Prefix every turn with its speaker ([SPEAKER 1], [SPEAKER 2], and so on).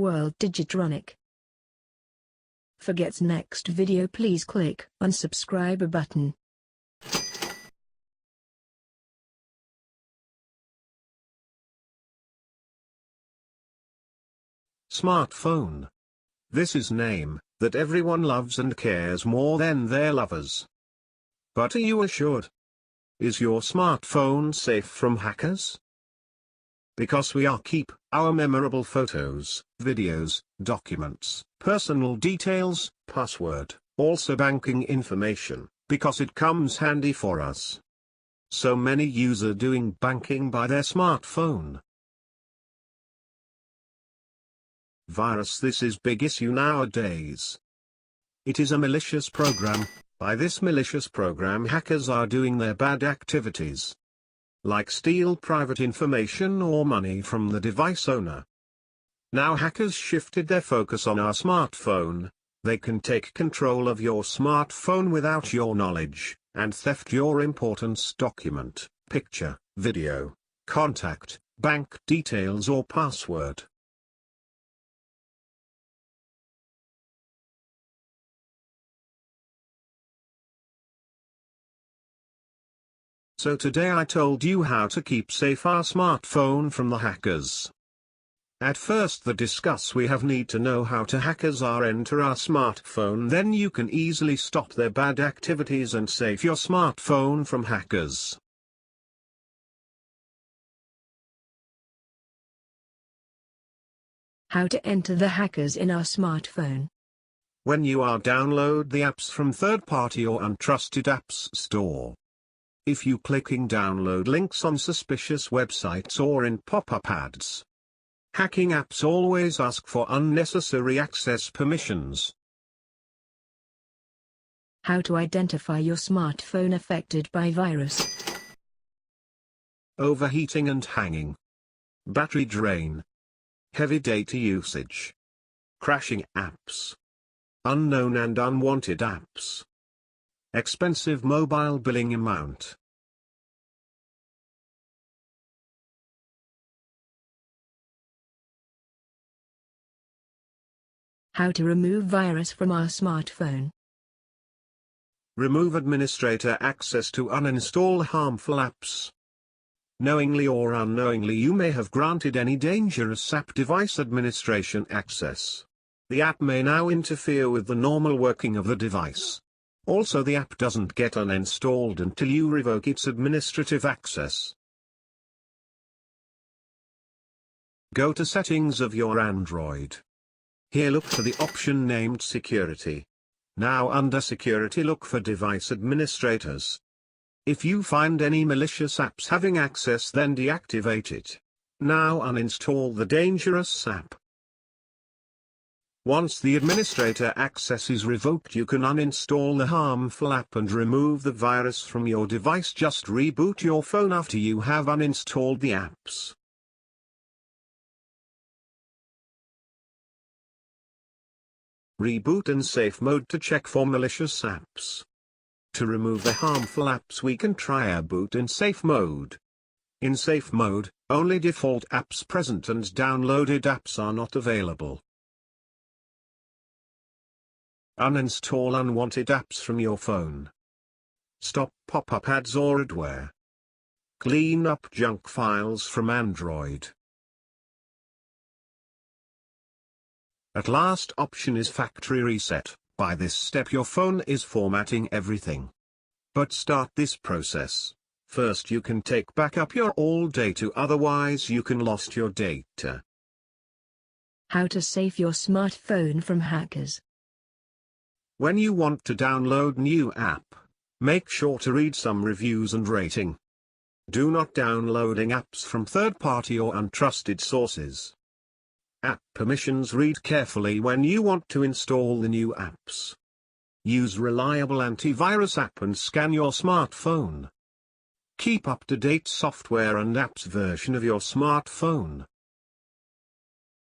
[SPEAKER 1] World Digitronic. Forgets next video, please click on subscribe button.
[SPEAKER 2] Smartphone. This is name that everyone loves and cares more than their lovers. But are you assured? Is your smartphone safe from hackers? Because we are keep our memorable photos, videos, documents, personal details, password, also banking information, because it comes handy for us. So many user doing banking by their smartphone. Virus. This is big issue nowadays. It is a malicious program. By this malicious program hackers are doing their bad activities. Like steal private information or money from the device owner. Now hackers shifted their focus on our smartphone. They can take control of your smartphone without your knowledge, and theft your important document, picture, video, contact, bank details or password. So today I told you how to keep safe our smartphone from the hackers. At first we have need to know how to hackers are enter our smartphone, then you can easily stop their bad activities and save your smartphone from hackers.
[SPEAKER 1] How to enter the hackers in our smartphone.
[SPEAKER 2] When you are download the apps from third-party or untrusted apps store. If you clicking download links on suspicious websites or in pop-up ads. Hacking apps always ask for unnecessary access permissions.
[SPEAKER 1] How to identify your smartphone affected by virus.
[SPEAKER 2] Overheating and hanging. Battery drain. Heavy data usage. Crashing apps. Unknown and unwanted apps. Expensive mobile billing amount.
[SPEAKER 1] How to remove virus from our smartphone.
[SPEAKER 2] Remove administrator access to uninstall harmful apps. Knowingly or unknowingly you may have granted any dangerous app device administration access. The app may now interfere with the normal working of the device. Also the app doesn't get uninstalled until you revoke its administrative access. Go to settings of your Android. Here look for the option named Security. Now under Security look for Device Administrators. If you find any malicious apps having access, then deactivate it. Now uninstall the dangerous app. Once the administrator access is revoked, you can uninstall the harmful app and remove the virus from your device. Just reboot your phone after you have uninstalled the apps. Reboot in safe mode to check for malicious apps. To remove the harmful apps we can try boot in safe mode. In safe mode, only default apps present and downloaded apps are not available. Uninstall unwanted apps from your phone. Stop pop-up ads or adware. Clean up junk files from Android. At last option is factory reset. By this step your phone is formatting everything. But start this process. First you can take backup your all data, otherwise you can lost your data.
[SPEAKER 1] How to save your smartphone from hackers.
[SPEAKER 2] When you want to download new app, make sure to read some reviews and rating. Do not downloading apps from third-party or untrusted sources. App permissions. Read carefully when you want to install the new apps. Use reliable antivirus app and scan your smartphone. Keep up-to-date software and apps version of your smartphone.